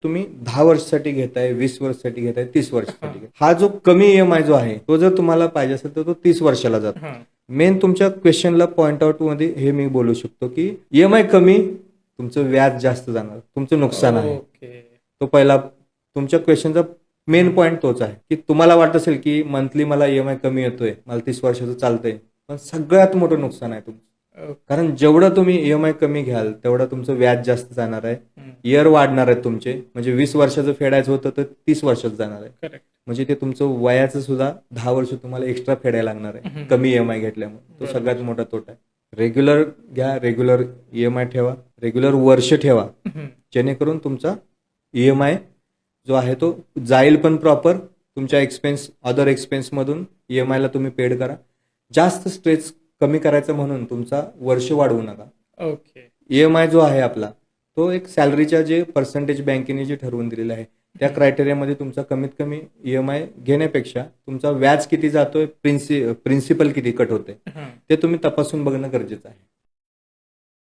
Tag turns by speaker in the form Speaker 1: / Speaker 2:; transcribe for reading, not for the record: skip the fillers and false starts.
Speaker 1: तुम्ही 10 वर्षासाठी घेताय, 20 वर्षासाठी घेताय, 30 वर्षासाठी घेताय. हा जो कमी ईएमआय जो आहे तो जर तुम्हाला पाहिजे असेल तर तो 30 वर्षाला जातो. मेन तुमच्या क्वेश्चनला पॉइंट आउट मध्ये हे मी बोलू शकतो की ईएमआय कमी, तुमचं व्याज जास्त जाणार, तुमचं नुकसान आहे. तो पहिला तुमच्या क्वेश्चनचा मेन पॉइंट तोच आहे की तुम्हाला वाटत असेल की मंथली मला ईएमआय कमी येतोय, मला 30 वर्षाचं चालतंय, पण सगळ्यात मोठं नुकसान आहे तुमचं. कारण जेवढं तुम्ही ईएमआय कमी घ्याल तेवढं तुमचं व्याज जास्त जाणार आहे, इयर वाढणार आहेत तुमचे. म्हणजे 20 वर्षाचं फेडायचं होतं तर 30 वर्षात जाणार आहे. म्हणजे ते तुमचं वयाचं सुद्धा 10 वर्ष तुम्हाला एक्स्ट्रा फेडायला लागणार आहे कमी ईएमआय घेतल्यामुळे. तो सगळ्यात मोठा तोटा आहे. रेग्युलर घ्या, रेग्युलर ईएमआय ठेवा, रेग्युलर वर्ष ठेवा, जेणेकरून तुमचा ईएमआय जो आहे तो जाईल पण प्रॉपर. तुमच्या अदर एक्सपेन्स मधून ईएमआय ला तुम्ही पेड करा. जास्त स्ट्रेस कमी करायचं म्हणून तुमचा वर्ष वाढवू नका. ईएमआय जो आहे आपला तो एक सॅलरीच्या जे पर्सेंटेज बँकेने जे ठरवून दिलेलं आहे त्या क्रायटेरियामध्ये तुमचा कमीत कमी ईएमआय घेण्यापेक्षा तुमचा व्याज किती जातोय, प्रिन्सिपल किती कट होते ते तुम्ही तपासून बघणं गरजेचं आहे.